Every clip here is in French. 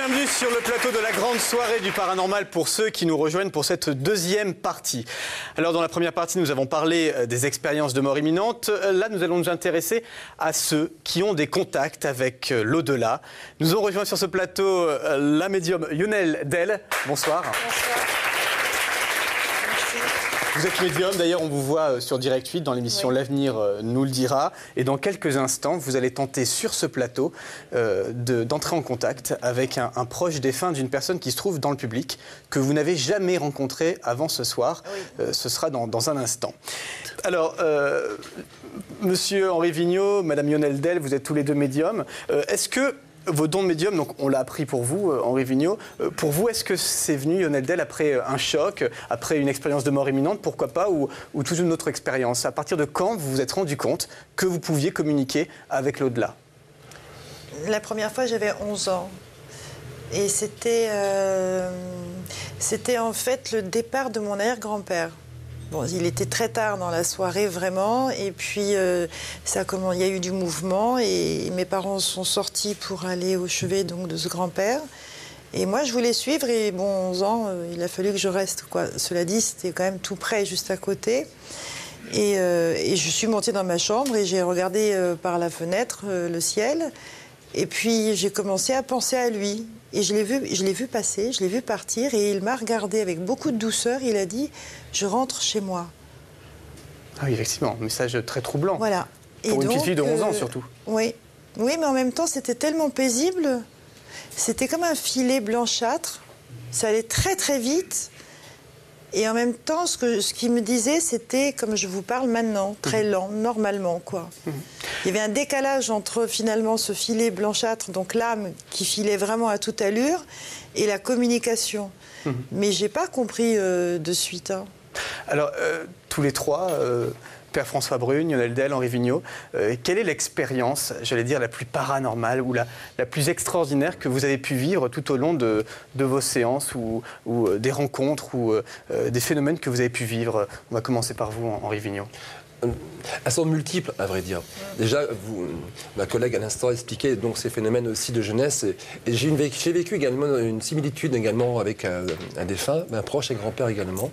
Bienvenue sur le plateau de la grande soirée du paranormal pour ceux qui nous rejoignent pour cette deuxième partie. Alors dans la première partie, nous avons parlé des expériences de mort imminente. Là, nous allons nous intéresser à ceux qui ont des contacts avec l'au-delà. Nous avons rejoint sur ce plateau la médium Yonel Del. Bonsoir. Bonsoir. Vous êtes médium, d'ailleurs on vous voit sur Direct 8 dans l'émission L'Avenir nous le dira. Et dans quelques instants, vous allez tenter sur ce plateau d'entrer en contact avec un proche défunt d'une personne qui se trouve dans le public, que vous n'avez jamais rencontré avant ce soir. Oui. Ce sera dans un instant. Alors, monsieur Henri Vigneault, madame Yonel Del, vous êtes tous les deux médiums. Est-ce que vos dons de médium, donc on l'a appris pour vous, Henri Vigneault. Pour vous, est-ce que c'est venu, Yonel Del, après un choc, après une expérience de mort imminente, pourquoi pas, ou toute une autre expérience? À partir de quand vous vous êtes rendu compte que vous pouviez communiquer avec l'au-delà? La première fois, j'avais 11 ans. Et c'était en fait le départ de mon arrière-grand-père. Bon, il était très tard dans la soirée, vraiment, et puis il y a eu du mouvement, et mes parents sont sortis pour aller au chevet donc, de ce grand-père. Et moi, je voulais suivre, et bon, 11 ans, il a fallu que je reste, quoi. Cela dit, c'était quand même tout près, juste à côté. Et je suis montée dans ma chambre, et j'ai regardé par la fenêtre le ciel, et puis j'ai commencé à penser à lui. Et je l'ai vu passer, je l'ai vu partir, et il m'a regardé avec beaucoup de douceur. Il a dit « Je rentre chez moi ». Ah oui, effectivement, message très troublant. Voilà. Pour une petite fille de 11 ans, surtout. Oui, mais en même temps, c'était tellement paisible. C'était comme un filet blanchâtre. Ça allait très, très vite. Et en même temps, ce qu'il me disait, c'était, comme je vous parle maintenant, très lent, normalement, quoi. Il y avait un décalage entre, finalement, ce filet blanchâtre, donc l'âme qui filait vraiment à toute allure, et la communication. Mais j'ai pas compris de suite. Hein. Alors, tous les trois, Père François Brune, Yonel Del, Henri Vigneault, quelle est l'expérience, j'allais dire, la plus paranormale ou la plus extraordinaire que vous avez pu vivre tout au long de vos séances ou des rencontres ou des phénomènes que vous avez pu vivre? On va commencer par vous, Henri Vigneault. Elles sont multiples, à vrai dire. Déjà, ma collègue à l'instant expliquait donc ces phénomènes aussi de jeunesse. Et j'ai vécu également une similitude également avec un défunt, un proche et grand-père également.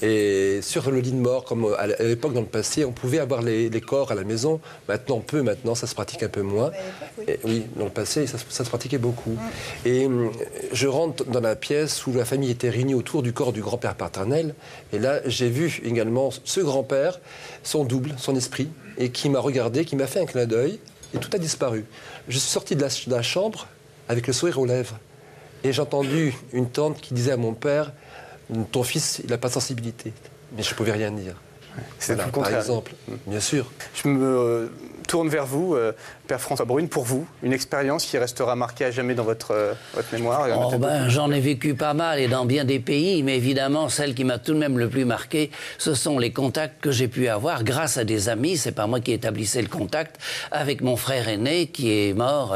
Et sur le lit de mort, comme à l'époque dans le passé, on pouvait avoir les corps à la maison. Maintenant, ça se pratique un peu moins. Et, oui, dans le passé, ça se pratiquait beaucoup. Et je rentre dans la pièce où la famille était réunie autour du corps du grand-père paternel. Et là, j'ai vu également ce grand-père, son double, son esprit, et qui m'a regardé, qui m'a fait un clin d'œil, et tout a disparu. Je suis sorti de la chambre avec le sourire aux lèvres. Et j'ai entendu une tante qui disait à mon père: ton fils, il n'a pas de sensibilité. Mais je ne pouvais rien dire. C'est voilà, tout le contraire. Par exemple, bien sûr. Je me tourne vers vous, Père François Brune. Pour vous, une expérience qui restera marquée à jamais dans votre mémoire? J'en ai vécu pas mal et dans bien des pays, mais évidemment, celle qui m'a tout de même le plus marqué, ce sont les contacts que j'ai pu avoir grâce à des amis. C'est pas moi qui établissais le contact avec mon frère aîné qui est mort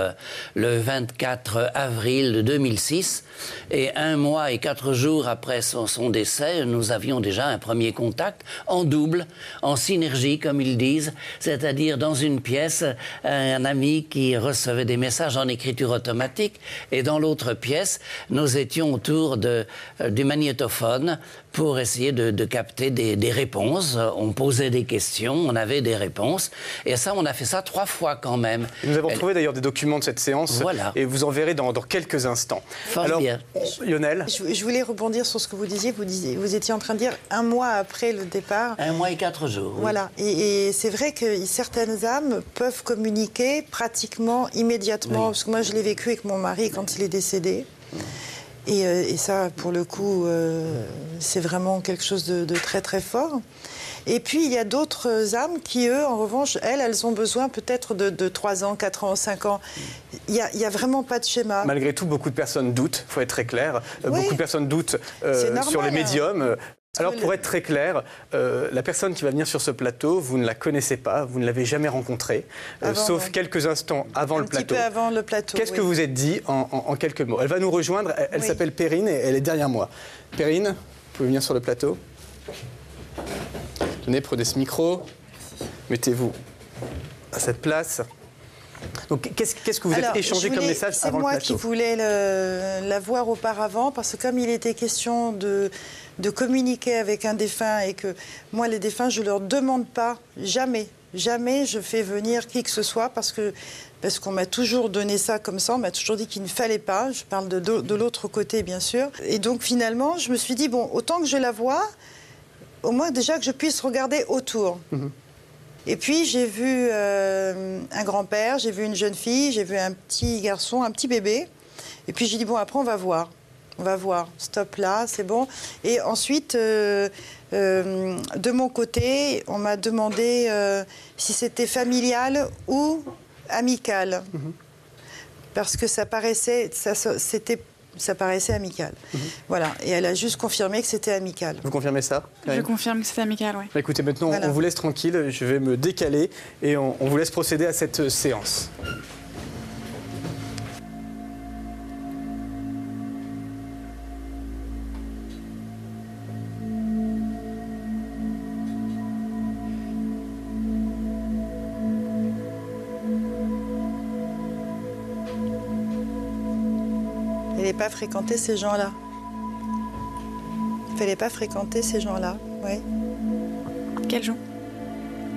le 24 avril 2006. Et 1 mois et 4 jours après son décès, nous avions déjà un premier contact en double, en synergie, comme ils disent, c'est-à-dire dans une pièce, un ami qui recevait des messages en écriture automatique, et dans l'autre pièce, nous étions autour du magnétophone pour essayer de capter des réponses. On posait des questions, on avait des réponses, et ça, on a fait ça 3 fois quand même. Nous avons trouvé d'ailleurs des documents de cette séance, voilà. Et vous en verrez dans quelques instants. Fort bien. Yonel, je voulais rebondir sur ce que vous disiez. Vous étiez en train de dire 1 mois après le départ. 1 mois et 4 jours. Oui. Voilà. Et c'est vrai que certaines âmes peuvent communiquer pratiquement immédiatement. Oui. Parce que moi, je l'ai vécu avec mon mari quand il est décédé. Et ça, pour le coup, c'est vraiment quelque chose de très, très fort. Et puis, il y a d'autres âmes qui, eux, en revanche, elles ont besoin peut-être de 3 ans, 4 ans, 5 ans. Il n'y a vraiment pas de schéma. Malgré tout, beaucoup de personnes doutent, il faut être très clair. Oui. Beaucoup de personnes doutent normal, sur les médiums. Alors, Oui, pour être très clair, la personne qui va venir sur ce plateau, vous ne la connaissez pas, vous ne l'avez jamais rencontrée, sauf quelques instants avant le plateau. Un petit peu avant le plateau. Qu'est-ce que vous êtes dit en quelques mots? Elle va nous rejoindre, elle s'appelle Perrine et elle est derrière moi. Perrine, vous pouvez venir sur le plateau. Tenez, prenez ce micro, mettez-vous à cette place. Donc qu'est-ce que vous êtes échangé comme message avant le plateau? C'est moi qui voulais la voir auparavant, parce que comme il était question de communiquer avec un défunt, et que moi, les défunts, je ne leur demande pas, jamais je fais venir qui que ce soit, parce qu'on m'a toujours donné ça comme ça, on m'a toujours dit qu'il ne fallait pas, je parle de l'autre côté, bien sûr. Et donc finalement, je me suis dit, bon, autant que je la vois, au moins déjà que je puisse regarder autour. Et puis j'ai vu un grand-père, j'ai vu une jeune fille, j'ai vu un petit garçon, un petit bébé. Et puis j'ai dit, bon, après on va voir. Stop là, c'est bon. Et ensuite, de mon côté, on m'a demandé si c'était familial ou amical. Parce que ça paraissait amical. Voilà, et elle a juste confirmé que c'était amical. Vous confirmez ça, Karine? Je confirme que c'était amical, oui. Écoutez, maintenant, on vous laisse tranquille, je vais me décaler et on vous laisse procéder à cette séance. Il ne fallait pas fréquenter ces gens-là. Il ne fallait pas fréquenter ces gens-là, oui. Quels gens?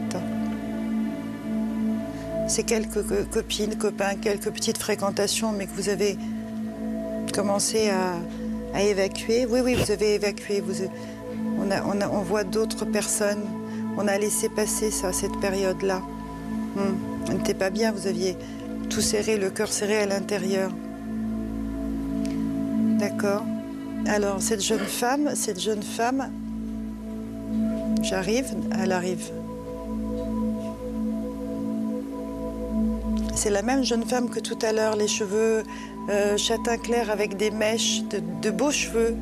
Attends. C'est quelques copines, copains, quelques petites fréquentations, mais que vous avez commencé à évacuer. Oui, vous avez évacué. On voit d'autres personnes. On a laissé passer ça, cette période-là. On n'était pas bien, vous aviez tout serré, le cœur serré à l'intérieur. D'accord. Alors, cette jeune femme, elle arrive. C'est la même jeune femme que tout à l'heure, les cheveux châtain clair avec des mèches, de beaux cheveux.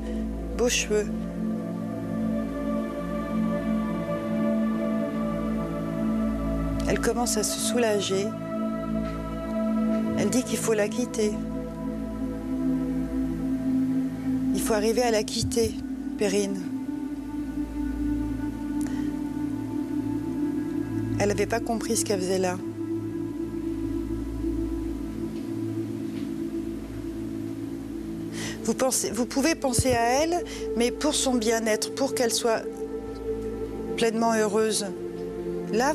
Elle commence à se soulager. Elle dit qu'il faut la quitter. Il faut arriver à la quitter, Perrine. Elle n'avait pas compris ce qu'elle faisait là. Vous pouvez penser à elle, mais pour son bien-être, pour qu'elle soit pleinement heureuse. Là,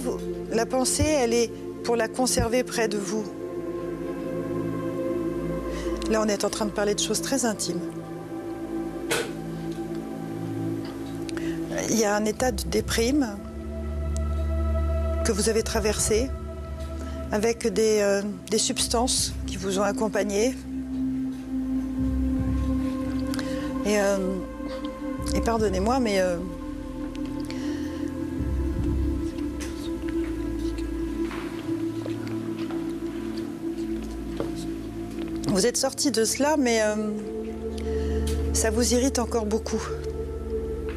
la pensée, elle est pour la conserver près de vous. Là, on est en train de parler de choses très intimes. Il y a un état de déprime que vous avez traversé avec des substances qui vous ont accompagné. Et pardonnez-moi, mais vous êtes sorti de cela, mais ça vous irrite encore beaucoup.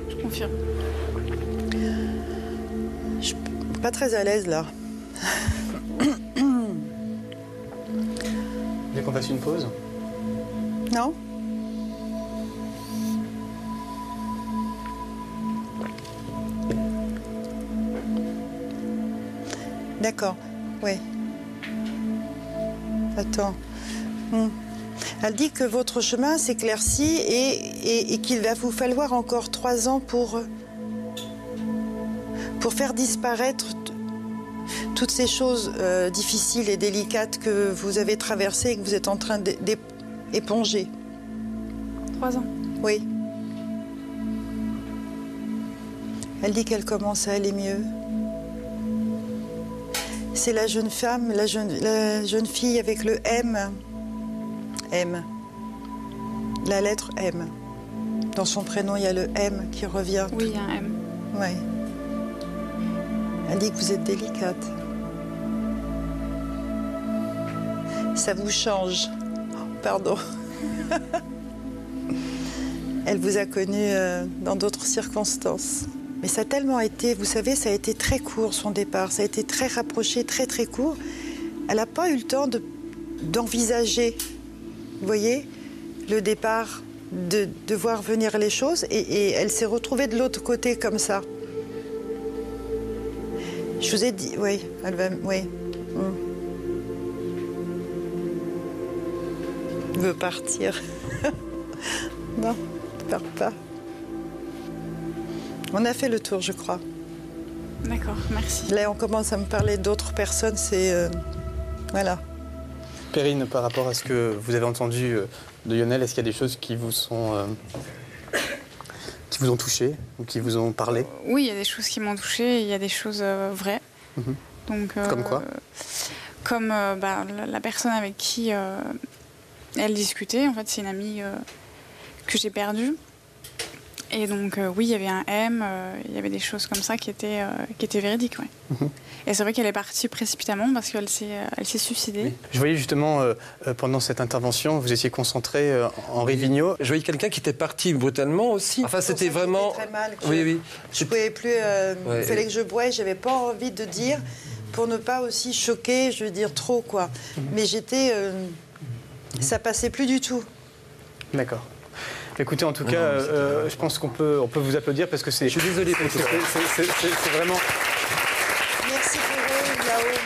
Je confirme. Je suis pas très à l'aise là. Vous voulez qu'on fasse une pause? Non? D'accord, oui. Attends. Elle dit que votre chemin s'éclaircit et qu'il va vous falloir encore 3 ans pour faire disparaître toutes ces choses difficiles et délicates que vous avez traversées et que vous êtes en train d'éponger. 3 ans? Oui. Elle dit qu'elle commence à aller mieux. C'est la jeune femme, la jeune fille avec le M. M. La lettre M. Dans son prénom, il y a le M qui revient. Oui, il y a un M. Oui. Elle dit que vous êtes délicate. Ça vous change. Pardon. Elle vous a connu dans d'autres circonstances. Mais ça a tellement été, vous savez, ça a été très court son départ. Ça a été très rapproché, très très court. Elle n'a pas eu le temps d'envisager, vous voyez, le départ, de voir venir les choses. Et elle s'est retrouvée de l'autre côté comme ça. Je vous ai dit, oui, elle va, oui. veut partir. Non, ne pars pas. On a fait le tour, je crois. D'accord, merci. Là, on commence à me parler d'autres personnes, c'est... voilà. Perrine, par rapport à ce que vous avez entendu de Lionel, est-ce qu'il y a des choses qui vous ont touché ou qui vous ont parlé? Oui, il y a des choses qui m'ont touchée, il y a des choses vraies. Donc, Comme quoi? Comme la personne avec qui elle discutait, en fait, c'est une amie que j'ai perdue. Et donc, oui, il y avait un M, il y avait des choses comme ça qui étaient véridiques, ouais. Et c'est vrai qu'elle est partie précipitamment parce qu'elle s'est suicidée. Oui. Je voyais justement, pendant cette intervention, vous étiez concentré Henri Vigneault. Je voyais quelqu'un qui était parti brutalement aussi. Enfin, c'était vraiment... Très mal, Oui. Je ne pouvais plus... Il fallait que je boive, je n'avais pas envie de dire, pour ne pas aussi choquer, je veux dire trop, quoi. Mais j'étais... ça passait plus du tout. D'accord. Écoutez, en tout cas, je pense qu'on peut vous applaudir parce que c'est... Je suis désolé pour tout ça. C'est vraiment... Merci pour eux, là-haut.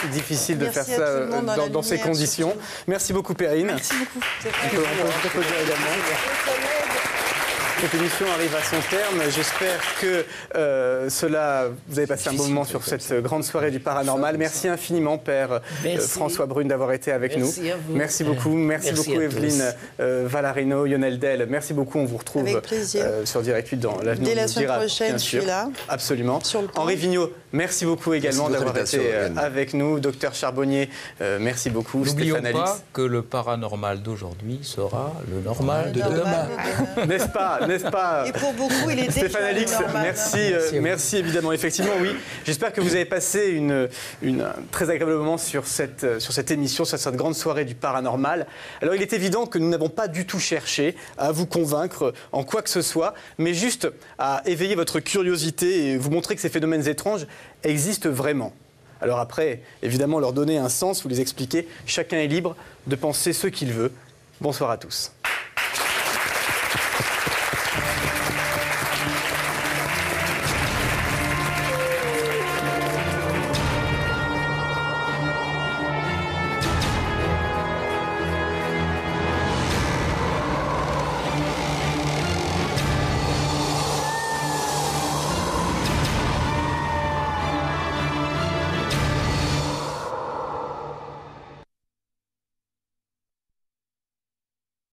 difficile de Merci faire ça dans ces conditions. Surtout. Merci beaucoup, Perrine. Merci beaucoup. On peut vous applaudir également. Cette émission arrive à son terme. J'espère que vous avez passé un bon moment sur cette grande soirée du paranormal. Merci infiniment, Père François Brune, d'avoir été avec nous. Merci beaucoup. Merci beaucoup, Evelyne Valarino, Lionel Del. Merci beaucoup. On vous retrouve sur Direct 8 dans l'avenir. Dès la semaine prochaine, je suis là. Absolument. Henri Vigneault, merci beaucoup également d'avoir été avec nous. Docteur Charbonnier, merci beaucoup. N'oublions pas que le paranormal d'aujourd'hui sera le normal de demain. N'est-ce pas? Et pour beaucoup, il est Stéphane Alix, normal, merci évidemment. Effectivement, oui. J'espère que vous avez passé une très agréable moment sur cette émission, sur cette grande soirée du paranormal. Alors, il est évident que nous n'avons pas du tout cherché à vous convaincre en quoi que ce soit, mais juste à éveiller votre curiosité et vous montrer que ces phénomènes étranges existent vraiment. Alors après, évidemment, leur donner un sens, vous les expliquer. Chacun est libre de penser ce qu'il veut. Bonsoir à tous.